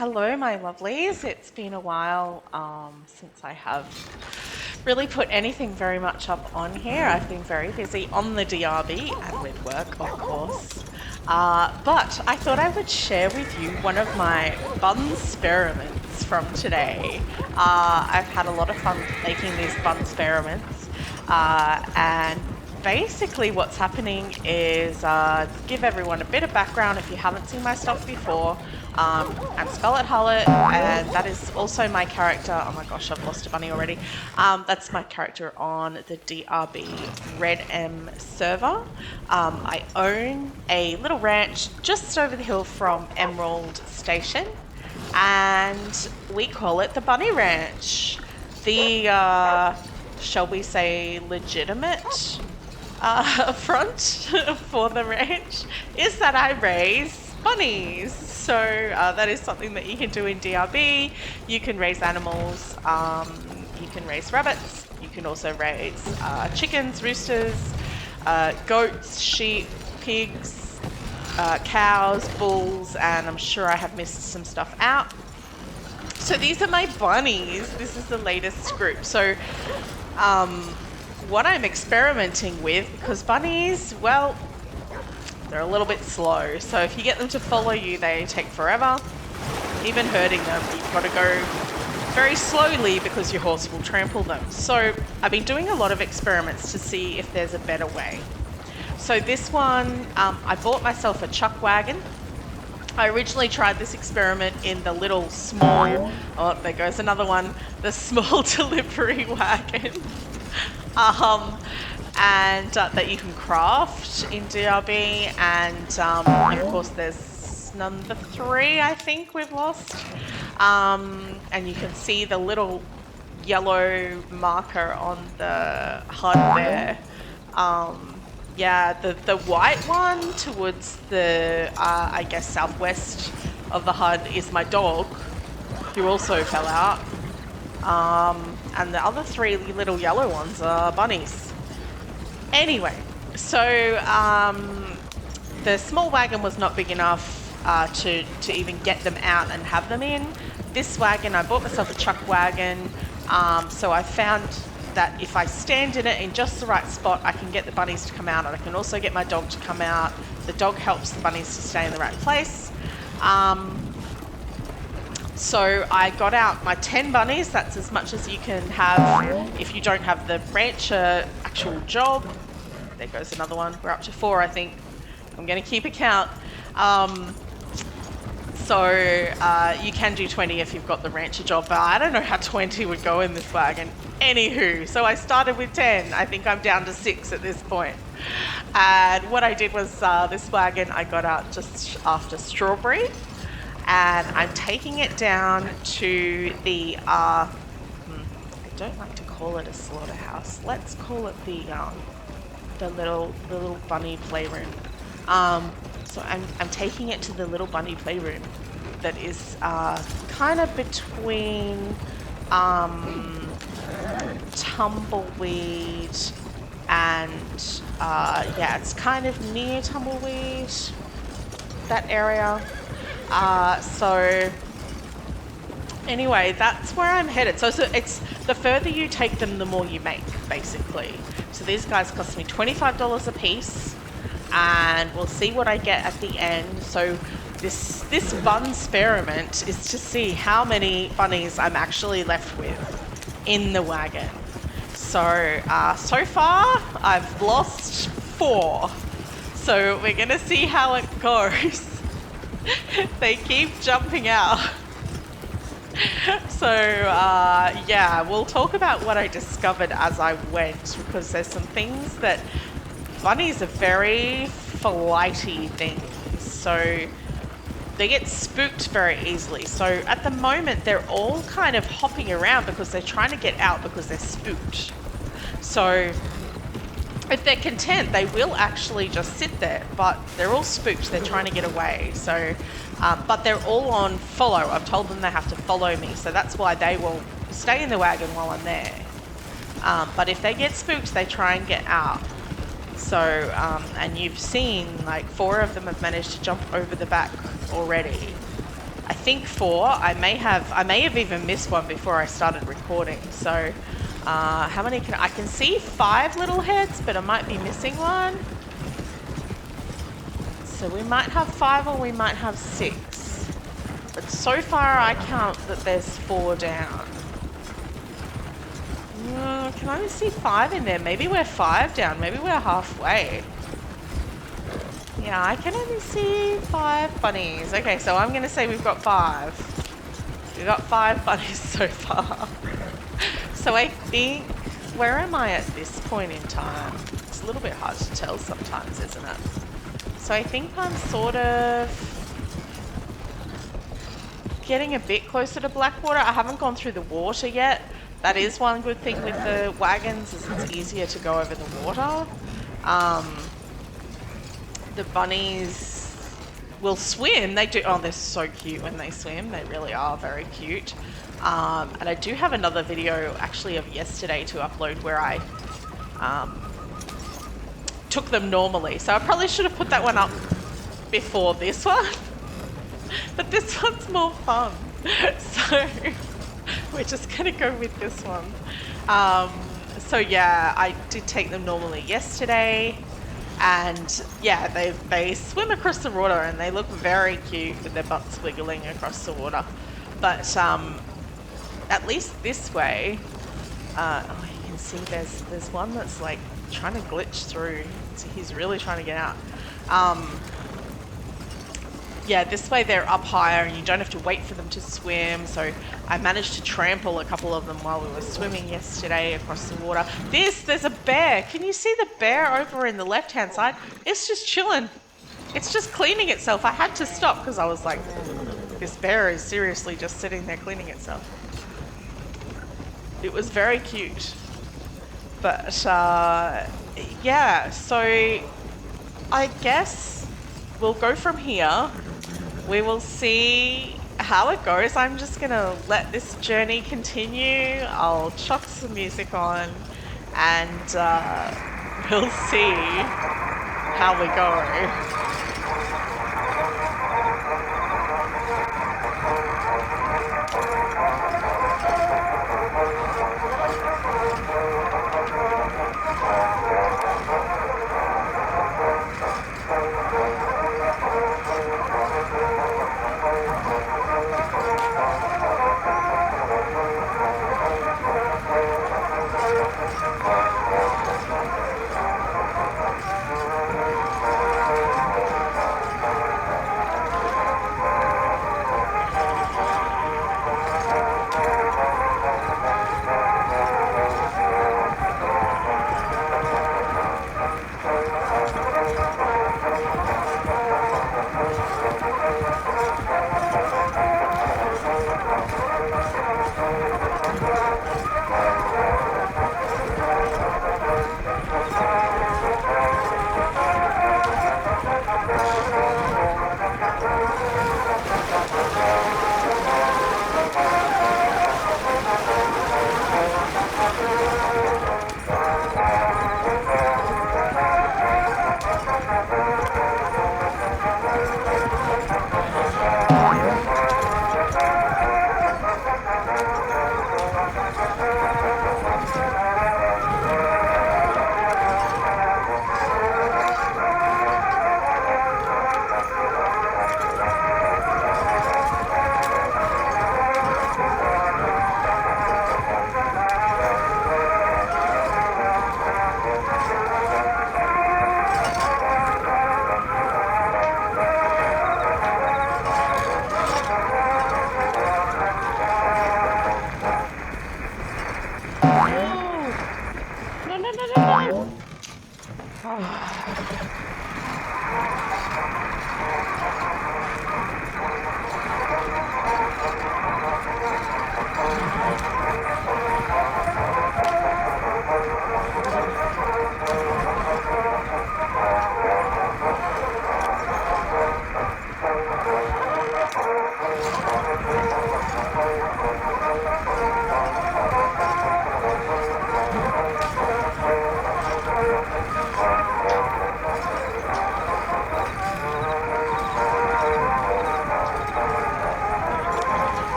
Hello, my lovelies. It's been a while since I have really put anything very much up on here. I've been very busy on the DRB and with work, of course. But I thought I would share with you one of my Bunsperiments from today. I've had a lot of fun making these Bunsperiments, and basically what's happening is give everyone a bit of background if you haven't seen my stuff before. I'm Scarlet Harlot, and that is also my character. Oh my gosh, I've lost a bunny already. That's my character on the DRB RedM server. I own a little ranch just over the hill from Emerald Station, and we call it the Bunny Ranch. The, shall we say, legitimate front for the ranch is that I raise bunnies. So that is something that you can do in DRB. You can raise animals, you can raise rabbits, you can also raise chickens, roosters, goats, sheep, pigs, cows, bulls, and I'm sure I have missed some stuff out. So these are my bunnies. This is the latest group. So what I'm experimenting with, because bunnies, well, they're a little bit slow. So if you get them to follow you, they take forever. Even herding them, you've got to go very slowly because your horse will trample them. So I've been doing a lot of experiments to see if there's a better way. So this one, I bought myself a chuck wagon. I originally tried this experiment in the little small, oh, there goes another one, the small delivery wagon. And that you can craft in DRB, and of course there's number 3 I think we've lost, and you can see the little yellow marker on the HUD there. Yeah, the white one towards the I guess southwest of the HUD is my dog, who also fell out, and the other 3 little yellow ones are bunnies. Anyway, so the small wagon was not big enough to even get them out and have them in. This wagon, I bought myself a chuck wagon, so I found that if I stand in it in just the right spot, I can get the bunnies to come out, and I can also get my dog to come out. The dog helps the bunnies to stay in the right place. So I got out my 10 bunnies. That's as much as you can have if you don't have the rancher actual job. There goes another one. We're up to 4, I think. I'm going to keep a count. So you can do 20 if you've got the rancher job, but I don't know how 20 would go in this wagon. Anywho, so I started with 10. I think I'm down to 6 at this point. And what I did was this wagon I got out just after strawberry. And I'm taking it down to the, I don't like to call it a slaughterhouse. Let's call it the little bunny playroom. So I'm taking it to the little bunny playroom that is kind of between Tumbleweed and, yeah, it's kind of near Tumbleweed, that area. So anyway, that's where I'm headed. So it's the further you take them, the more you make, basically. So these guys cost me $25 a piece, and we'll see what I get at the end. So this Bunsperiment is to see how many bunnies I'm actually left with in the wagon. So so far I've lost 4. So we're gonna see how it goes. They keep jumping out. So yeah, we'll talk about what I discovered as I went, because there's some things that bunnies are very flighty things, so they get spooked very easily. So at the moment they're all kind of hopping around because they're trying to get out because they're spooked. So if they're content, they will actually just sit there, but they're all spooked. They're trying to get away. So, but they're all on follow. I've told them they have to follow me, so that's why they will stay in the wagon while I'm there. But if they get spooked, they try and get out. So, and you've seen like 4 of them have managed to jump over the back already. I think 4. I may have even missed one before I started recording. So how many I can see 5 little heads, but I might be missing one. So we might have 5 or we might have 6. But so far I count that there's 4 down. Can I only see 5 in there? Maybe we're 5 down. Maybe we're halfway. Yeah, I can only see 5 bunnies. Okay, so I'm going to say we've got 5. We've got 5 bunnies so far. So I think, where am I at this point in time? It's a little bit hard to tell sometimes, isn't it? So I think I'm sort of getting a bit closer to Blackwater. I haven't gone through the water yet. That is one good thing with the wagons, is it's easier to go over the water. The bunnies will swim. They do. Oh, they're so cute when they swim. They really are very cute. And I do have another video actually of yesterday to upload where I took them normally. So I probably should have put that one up before this one. But this one's more fun. So we're just gonna go with this one. So yeah, I did take them normally yesterday, and yeah, they swim across the water and they look very cute with their butts wiggling across the water. But at least this way, oh, you can see there's one that's like trying to glitch through. So he's really trying to get out. Yeah, this way they're up higher and you don't have to wait for them to swim. So I managed to trample a couple of them while we were swimming yesterday across the water. There's a bear. Can you see the bear over in the left-hand side? It's just chilling. It's just cleaning itself. I had to stop because I was like, this bear is seriously just sitting there cleaning itself. It was very cute. But yeah, so I guess we'll go from here. We will see how it goes. I'm just gonna let this journey continue. I'll chuck some music on and we'll see how we go.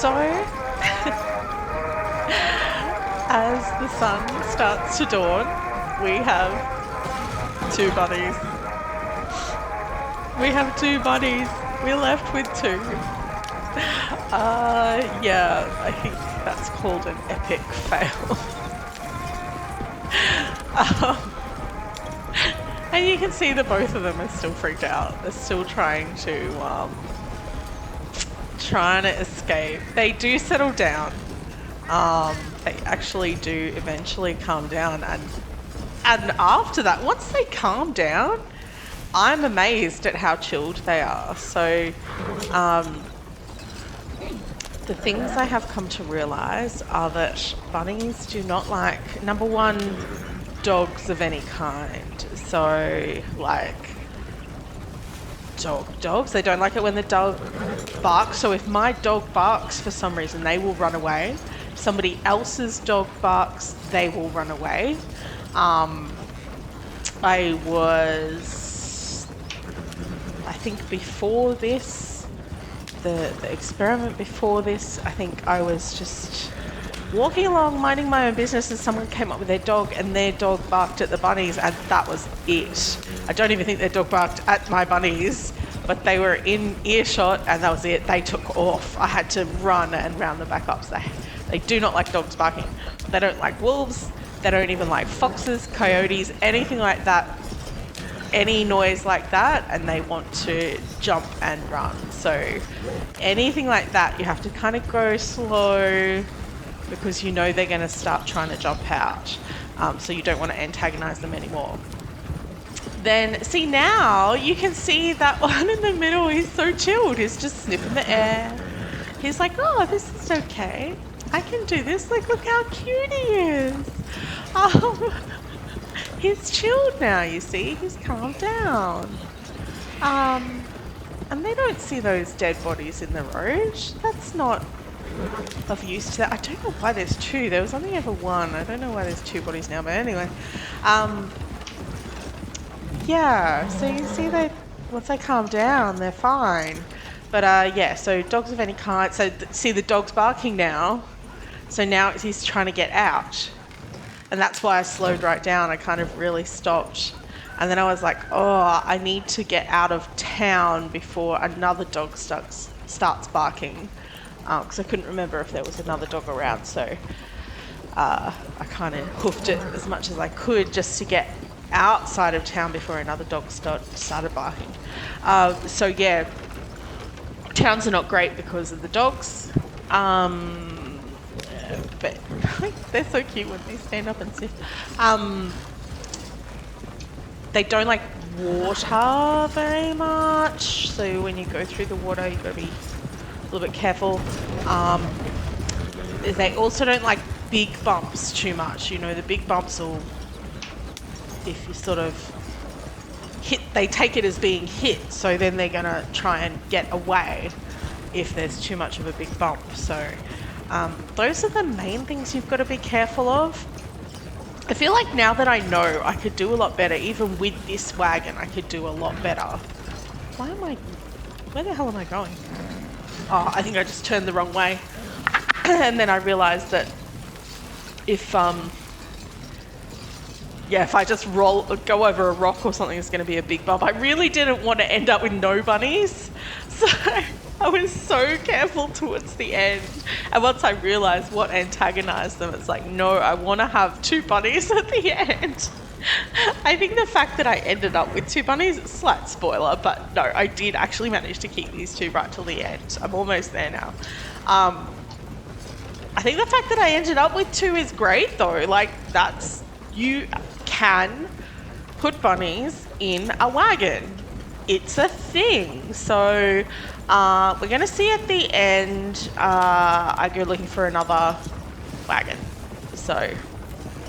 So, as the sun starts to dawn, we have two bunnies. We have two bunnies. We're left with two. Yeah, I think that's called an epic fail. And you can see that both of them are still freaked out. They're still trying to escape. They do settle down. They actually do eventually calm down, and after that, once they calm down, I'm amazed at how chilled they are. So, the things I have come to realize are that bunnies do not like, number one, dogs of any kind. So, like, dogs, they don't like it when the dog barks. So if my dog barks for some reason, they will run away. If somebody else's dog barks, they will run away. I think before this, the experiment before this, I think I was just walking along, minding my own business, and someone came up with their dog, and their dog barked at the bunnies, and that was it. I don't even think their dog barked at my bunnies, but they were in earshot, and that was it. They took off. I had to run and round the back up. So they do not like dogs barking. They don't like wolves. They don't even like foxes, coyotes, anything like that. Any noise like that, and they want to jump and run. So anything like that, you have to kind of go slow, because you know they're going to start trying to jump out. So you don't want to antagonize them anymore. Then, see, now you can see that one in the middle. He's so chilled. He's just sniffing the air. He's like, oh, this is okay. I can do this. Like, look how cute he is. He's chilled now, you see. He's calmed down. And they don't see those dead bodies in the road. That's not of use to that. I don't know why there's two. There was only ever one. I don't know why there's two bodies now, but anyway. Yeah, so you see they, once they calm down, they're fine. But yeah, so dogs of any kind. So see, the dog's barking now. So now he's trying to get out. And that's why I slowed right down. I kind of really stopped. And then I was like, oh, I need to get out of town before another dog starts barking. Because I couldn't remember if there was another dog around. So I kind of hoofed it as much as I could just to get outside of town before another dog started barking. So yeah, towns are not great because of the dogs. But they're so cute when they stand up and sniff. They don't like water very much, so when you go through the water, you've got to be a little bit careful. They also don't like big bumps too much. You know, the big bumps will, if you sort of hit, they take it as being hit, so then they're going to try and get away if there's too much of a big bump. So those are the main things you've got to be careful of. I feel like now that I know, I could do a lot better. Even with this wagon, I could do a lot better. Where the hell am I going? Oh, I think I just turned the wrong way. And then I realized that if I just go over a rock or something, it's going to be a big bump. I really didn't want to end up with no bunnies. So I was so careful towards the end. And once I realized what antagonized them, it's like, no, I want to have two bunnies at the end. I think the fact that I ended up with two bunnies, it's a slight spoiler, but no, I did actually manage to keep these two right till the end. I'm almost there now. I think the fact that I ended up with two is great though. Like, you can put bunnies in a wagon. It's a thing. So we're going to see at the end, I go looking for another wagon. So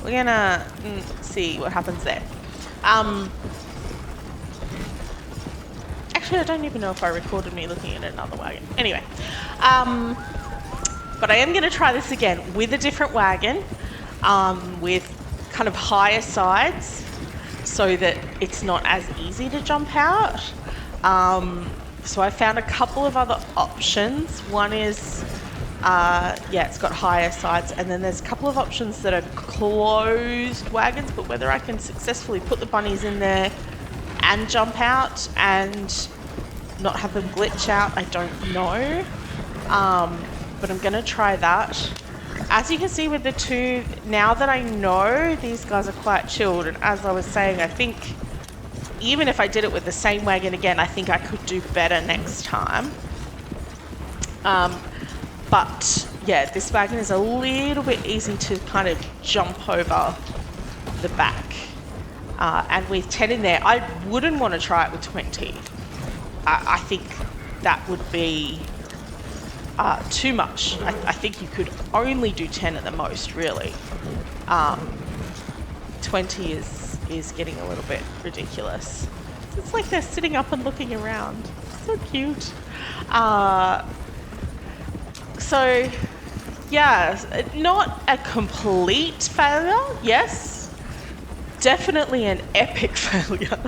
we're going to see what happens there. Actually, I don't even know if I recorded me looking at another wagon. Anyway, but I am going to try this again with a different wagon, with kind of higher sides, so that it's not as easy to jump out. So I found a couple of other options. One is Yeah, it's got higher sides, and then there's a couple of options that are closed wagons, but whether I can successfully put the bunnies in there and jump out and not have them glitch out, I don't know. But I'm gonna try that. As you can see with the two, now that I know these guys are quite chilled, and as I was saying, I think even if I did it with the same wagon again, I think I could do better next time. But yeah, this wagon is a little bit easy to kind of jump over the back. And with 10 in there, I wouldn't want to try it with 20. I think that would be too much. I think you could only do 10 at the most, really. 20 is getting a little bit ridiculous. It's like they're sitting up and looking around. So cute. So, yeah, not a complete failure, yes. Definitely an epic failure.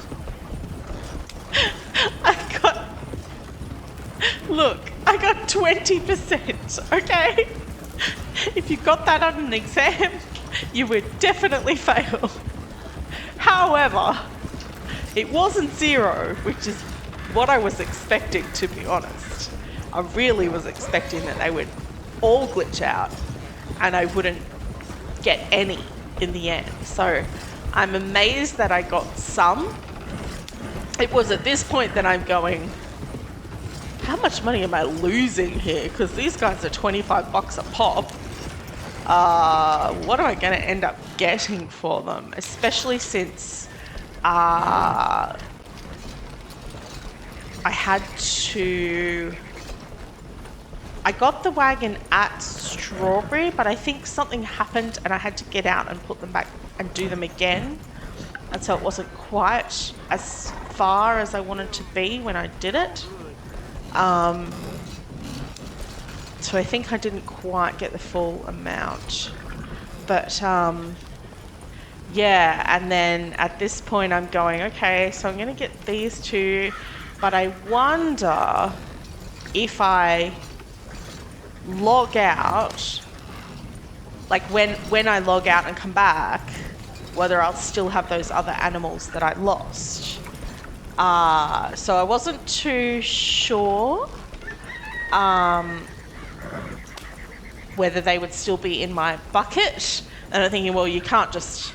I got 20%, okay? If you got that on an exam, you would definitely fail. However, it wasn't 0, which is what I was expecting, to be honest. I really was expecting that they would all glitch out and I wouldn't get any in the end. So I'm amazed that I got some. It was at this point that I'm going, how much money am I losing here? Because these guys are 25 bucks a pop. What am I going to end up getting for them? Especially since I got the wagon at Strawberry, but I think something happened and I had to get out and put them back and do them again. And so it wasn't quite as far as I wanted to be when I did it. So I think I didn't quite get the full amount. But yeah, and then at this point I'm going, okay, so I'm going to get these two, but I wonder if I log out, like when I log out and come back, whether I'll still have those other animals that I lost. So I wasn't too sure whether they would still be in my bucket. And I'm thinking, well, you can't just,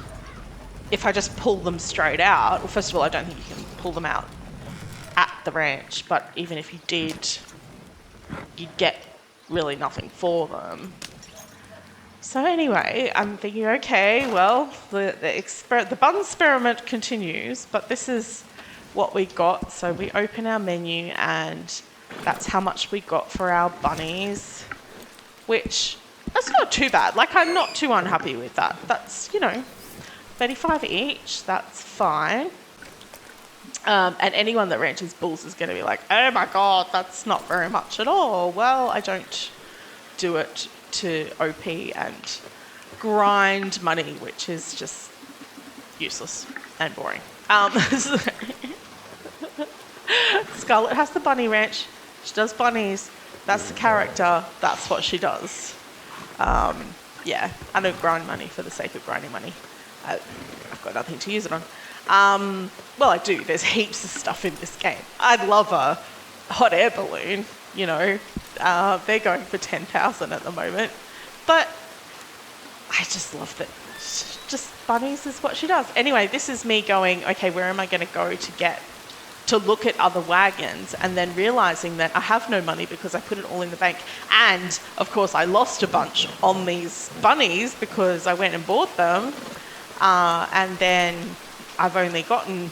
if I just pull them straight out, well, first of all, I don't think you can pull them out at the ranch, but even if you did, you'd get really nothing for them. So anyway, I'm thinking, okay, well, the Bunsperiment continues, but this is what we got. So we open our menu and that's how much we got for our bunnies, which that's not too bad. Like, I'm not too unhappy with that. That's, 35 each, that's fine. And anyone that ranches bulls is going to be like, oh my God, that's not very much at all. Well, I don't do it to OP and grind money, which is just useless and boring. Scarlett has the bunny ranch. She does bunnies. That's the character. That's what she does. Yeah, I don't grind money for the sake of grinding money. I've got nothing to use it on. Well, I do. There's heaps of stuff in this game. I'd love a hot air balloon, they're going for 10,000 at the moment. But I just love that. Just bunnies is what she does. Anyway, this is me going, okay, where am I going to go to look at other wagons, and then realizing that I have no money because I put it all in the bank. And of course I lost a bunch on these bunnies because I went and bought them. And then I've only gotten,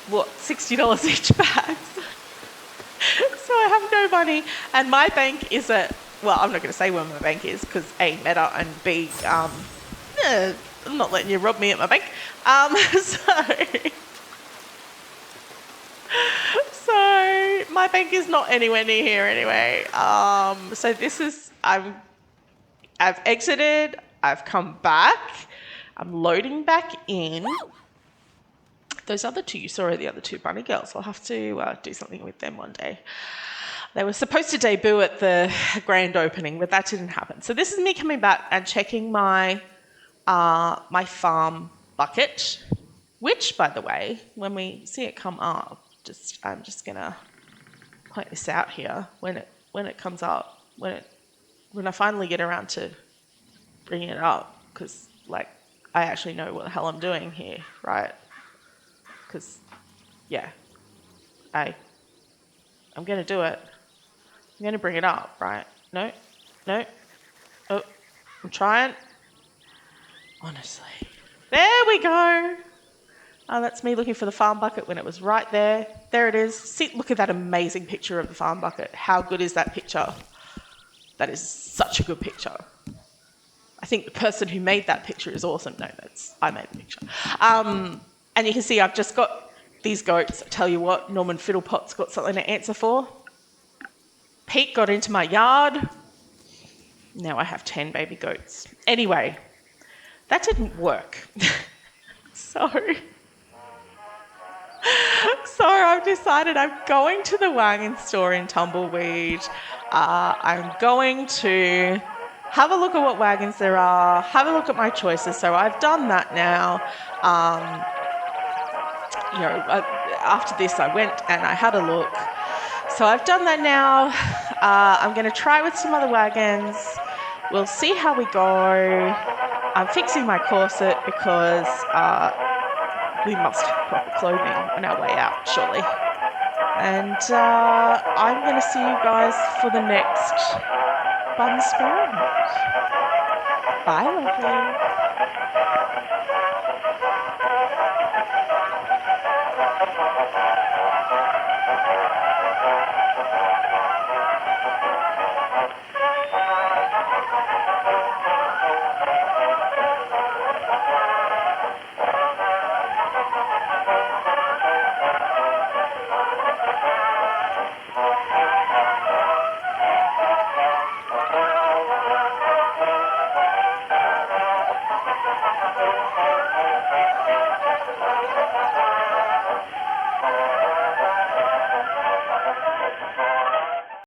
$60 each back. So I have no money, and my bank is at, well, I'm not going to say where my bank is because A, meta, and B, I'm not letting you rob me at my bank. So my bank is not anywhere near here anyway. So this is, I've exited, I've come back, I'm loading back in. Those other two, you saw are the other two bunny girls. I'll have to do something with them one day. They were supposed to debut at the grand opening, but that didn't happen. So this is me coming back and checking my my farm bucket, which, by the way, when we see it come up, I'm just gonna point this out here. When it comes up, when I finally get around to bringing it up, because like I actually know what the hell I'm doing here, right? Because yeah, I'm gonna do it. I'm gonna bring it up, right? No. Oh, I'm trying. Honestly. There we go. Oh, that's me looking for the farm bucket when it was right there. There it is. See, look at that amazing picture of the farm bucket. How good is that picture? That is such a good picture. I think the person who made that picture is awesome. No, I made the picture. And you can see I've just got these goats. I tell you what, Norman Fiddlepot's got something to answer for. Pete got into my yard. Now I have 10 baby goats. Anyway, that didn't work. So I've decided I'm going to the wagon store in Tumbleweed. I'm going to have a look at what wagons there are, have a look at my choices. So I've done that now. After this I went and I had a look. So I've done that now. I'm going to try with some other wagons. We'll see how we go. I'm fixing my corset because we must have proper clothing on our way out, surely. And I'm going to see you guys for the next Bunsperiments. Bye, lovely.